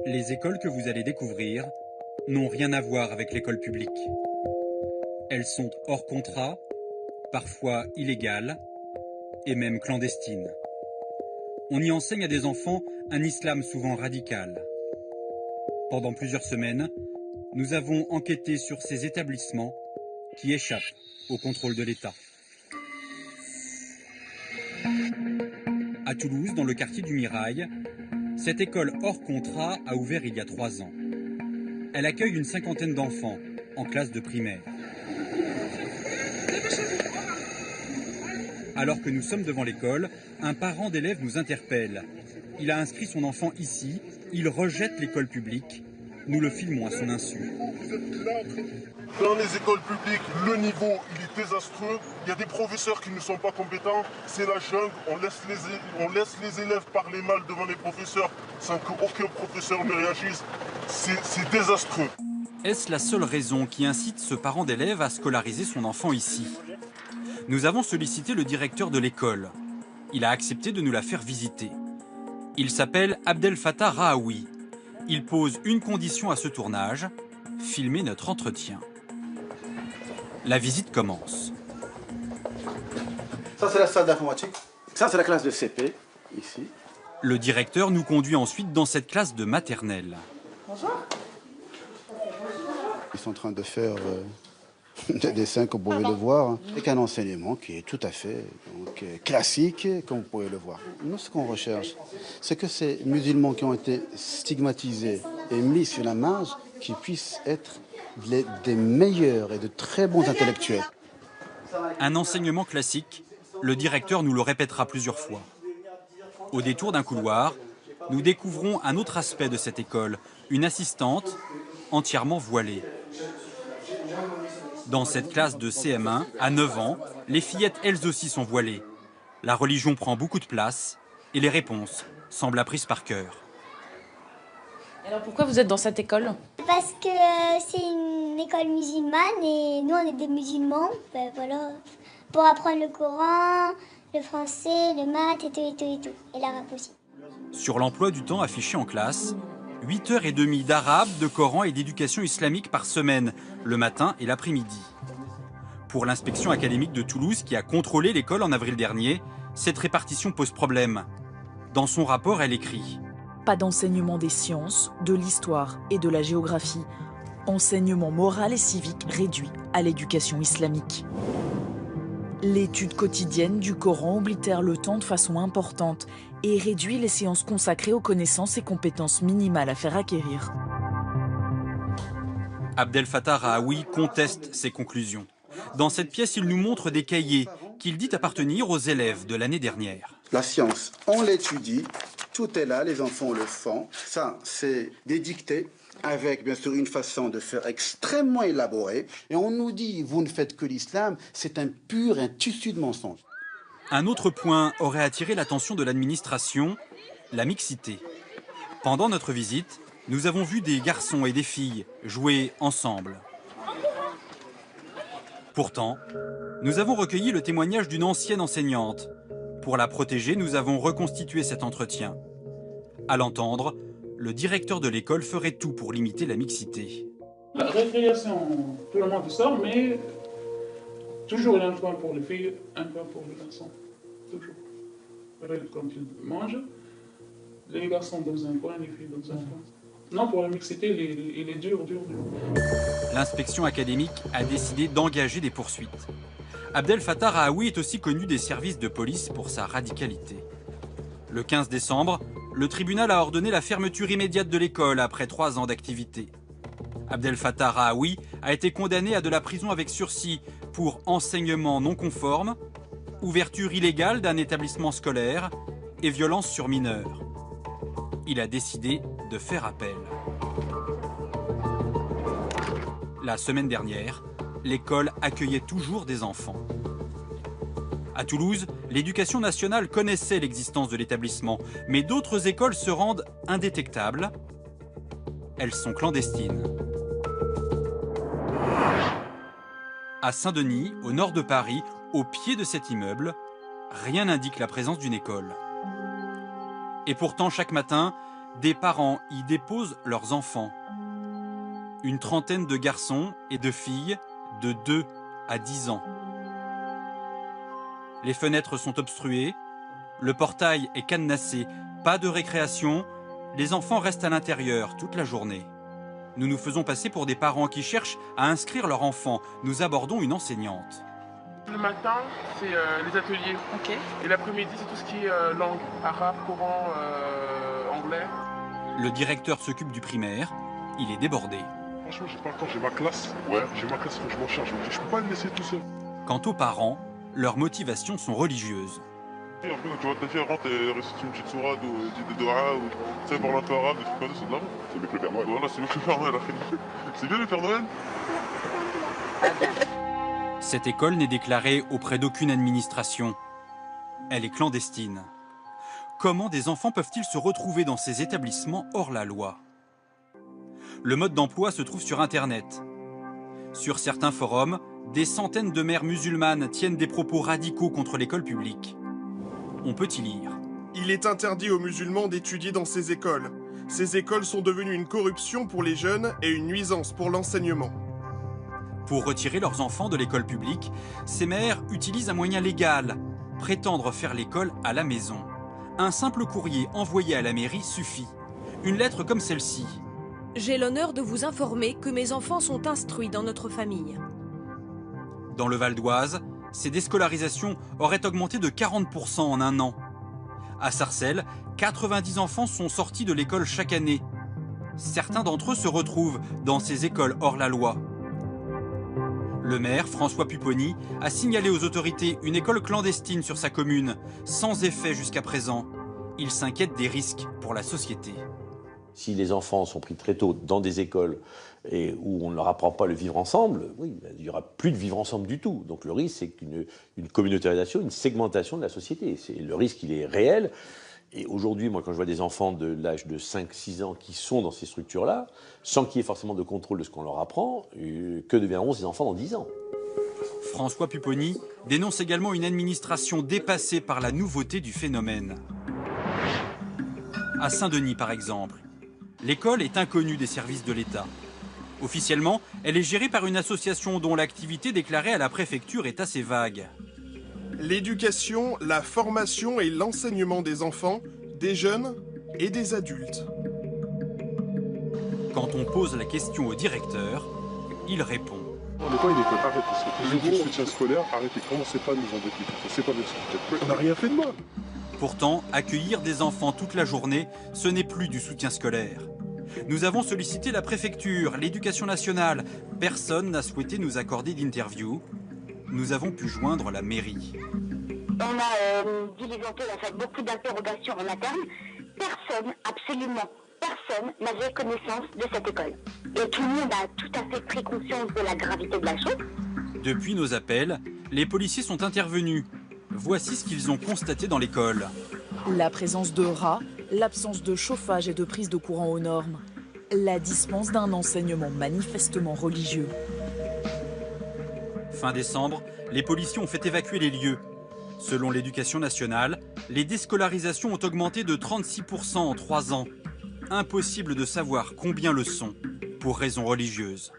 Les écoles que vous allez découvrir n'ont rien à voir avec l'école publique. Elles sont hors contrat, parfois illégales et même clandestines. On y enseigne à des enfants un islam souvent radical. Pendant plusieurs semaines, nous avons enquêté sur ces établissements qui échappent au contrôle de l'État. À Toulouse, dans le quartier du Mirail, cette école hors contrat a ouvert il y a 3 ans. Elle accueille une cinquantaine d'enfants en classe de primaire. Alors que nous sommes devant l'école, un parent d'élève nous interpelle. Il a inscrit son enfant ici, il rejette l'école publique. Nous le filmons à son insu. Dans les écoles publiques, le niveau il est désastreux. Il y a des professeurs qui ne sont pas compétents. C'est la jungle. On laisse les élèves parler mal devant les professeurs sans qu'aucun professeur ne réagisse. C'est désastreux. Est-ce la seule raison qui incite ce parent d'élève à scolariser son enfant ici? Nous avons sollicité le directeur de l'école. Il a accepté de nous la faire visiter. Il s'appelle Abdel Fattah Rahaoui. Il pose une condition à ce tournage, filmer notre entretien. La visite commence. Ça, c'est la salle d'informatique. Ça, c'est la classe de CP, ici. Le directeur nous conduit ensuite dans cette classe de maternelle. Bonjour. Ils sont en train de faire des dessins, comme vous pouvez le voir, avec un enseignement qui est tout à fait classique, comme vous pouvez le voir. Nous, ce qu'on recherche, c'est que ces musulmans qui ont été stigmatisés et mis sur la marge, qu'ils puissent être des meilleurs et de très bons intellectuels. Un enseignement classique, le directeur nous le répétera plusieurs fois. Au détour d'un couloir, nous découvrons un autre aspect de cette école, une assistante entièrement voilée. Dans cette classe de CM1, à 9 ans, les fillettes elles aussi sont voilées. La religion prend beaucoup de place et les réponses semblent apprises par cœur. Alors pourquoi vous êtes dans cette école? Parce que c'est une école musulmane et nous on est des musulmans, ben voilà, pour apprendre le Coran, le français, le maths et tout, et l'arabe aussi. Sur l'emploi du temps affiché en classe, 8h30 d'arabe, de Coran et d'éducation islamique par semaine, le matin et l'après-midi. Pour l'inspection académique de Toulouse qui a contrôlé l'école en avril dernier, cette répartition pose problème. Dans son rapport, elle écrit: pas d'enseignement des sciences, de l'histoire et de la géographie. Enseignement moral et civique réduit à l'éducation islamique. L'étude quotidienne du Coran oblitère le temps de façon importante et réduit les séances consacrées aux connaissances et compétences minimales à faire acquérir. Abdel Fattah Rahaoui conteste ces conclusions. Dans cette pièce, il nous montre des cahiers qu'il dit appartenir aux élèves de l'année dernière. La science, on l'étudie, tout est là, les enfants le font. Ça, c'est des dictées avec bien sûr une façon de faire extrêmement élaborée. Et on nous dit, vous ne faites que l'islam, c'est un tissu de mensonges. Un autre point aurait attiré l'attention de l'administration, la mixité. Pendant notre visite, nous avons vu des garçons et des filles jouer ensemble. Pourtant, nous avons recueilli le témoignage d'une ancienne enseignante. Pour la protéger, nous avons reconstitué cet entretien. À l'entendre, le directeur de l'école ferait tout pour limiter la mixité. La récréation, tout le monde sort, mais toujours un coin pour les filles, un coin pour les garçons. Toujours. Quand ils mangent, les garçons dans un coin, les filles dans un coin. Non, pour la mixité, il est dur. L'inspection académique a décidé d'engager des poursuites. Abdel Fattah Rahaoui est aussi connu des services de police pour sa radicalité. Le 15 décembre, le tribunal a ordonné la fermeture immédiate de l'école après 3 ans d'activité. Abdel Fattah Rahaoui a été condamné à de la prison avec sursis pour enseignement non conforme, ouverture illégale d'un établissement scolaire et violence sur mineurs. Il a décidé de faire appel. La semaine dernière, l'école accueillait toujours des enfants. À Toulouse, l'éducation nationale connaissait l'existence de l'établissement, mais d'autres écoles se rendent indétectables. Elles sont clandestines. À Saint-Denis, au nord de Paris, au pied de cet immeuble, rien n'indique la présence d'une école. Et pourtant, chaque matin, des parents y déposent leurs enfants. Une trentaine de garçons et de filles de 2 à 10 ans. Les fenêtres sont obstruées, le portail est cadenassé, pas de récréation, les enfants restent à l'intérieur toute la journée. Nous nous faisons passer pour des parents qui cherchent à inscrire leur enfant. Nous abordons une enseignante. Le matin, c'est les ateliers. Ok. Et l'après-midi, c'est tout ce qui est langue, arabe, coran, anglais. Le directeur s'occupe du primaire, il est débordé. Franchement, j'ai pas le temps, j'ai ma classe. Ouais, j'ai ma classe, faut que je m'en charge. Je peux pas le laisser tout seul. Quant aux parents, leurs motivations sont religieuses. Et un peu, quand tu vois ta fille, elle rentre et récite une petite sourate ou dit des doigts ou tu sais, parle un peu arabe, des trucs comme ça, c'est de l'argent. C'est mieux que le Père Noël. Voilà, c'est mieux que le Père Noël. C'est bien le Père Noël. Cette école n'est déclarée auprès d'aucune administration. Elle est clandestine. Comment des enfants peuvent-ils se retrouver dans ces établissements hors la loi? Le mode d'emploi se trouve sur Internet. Sur certains forums, des centaines de mères musulmanes tiennent des propos radicaux contre l'école publique. On peut y lire. Il est interdit aux musulmans d'étudier dans ces écoles. Ces écoles sont devenues une corruption pour les jeunes et une nuisance pour l'enseignement. Pour retirer leurs enfants de l'école publique, ces mères utilisent un moyen légal, prétendre faire l'école à la maison. Un simple courrier envoyé à la mairie suffit. Une lettre comme celle-ci. J'ai l'honneur de vous informer que mes enfants sont instruits dans notre famille. Dans le Val d'Oise, ces déscolarisations auraient augmenté de 40% en un an. À Sarcelles, 90 enfants sont sortis de l'école chaque année. Certains d'entre eux se retrouvent dans ces écoles hors la loi. Le maire, François Pupponi, a signalé aux autorités une école clandestine sur sa commune, sans effet jusqu'à présent. Il s'inquiète des risques pour la société. Si les enfants sont pris très tôt dans des écoles et où on ne leur apprend pas le vivre ensemble, oui, il n'y aura plus de vivre ensemble du tout. Donc le risque, c'est une communautarisation, une segmentation de la société. Le risque, il est réel. Et aujourd'hui, moi, quand je vois des enfants de l'âge de 5-6 ans qui sont dans ces structures-là, sans qu'il y ait forcément de contrôle de ce qu'on leur apprend, que deviendront ces enfants dans 10 ans? François Pupponi dénonce également une administration dépassée par la nouveauté du phénomène. À Saint-Denis, par exemple, l'école est inconnue des services de l'État. Officiellement, elle est gérée par une association dont l'activité déclarée à la préfecture est assez vague. L'éducation, la formation et l'enseignement des enfants, des jeunes et des adultes. Quand on pose la question au directeur, il répond. On n'est pas une école, arrêtez. Le niveau soutien scolaire, arrêtez. Commencez pas à nous embêter. C'est pas bien ce que on n'a rien fait de mal. Pourtant, accueillir des enfants toute la journée, ce n'est plus du soutien scolaire. Nous avons sollicité la préfecture, l'éducation nationale. Personne n'a souhaité nous accorder d'interview. Nous avons pu joindre la mairie. On a diligenté, on a fait beaucoup d'interrogations en interne. Personne, absolument personne, n'avait connaissance de cette école. Et tout le monde a tout à fait pris conscience de la gravité de la chose. Depuis nos appels, les policiers sont intervenus. Voici ce qu'ils ont constaté dans l'école. La présence de rats, l'absence de chauffage et de prise de courant aux normes. La dispense d'un enseignement manifestement religieux. Fin décembre, les policiers ont fait évacuer les lieux. Selon l'éducation nationale, les déscolarisations ont augmenté de 36% en 3 ans. Impossible de savoir combien le sont, pour raisons religieuses.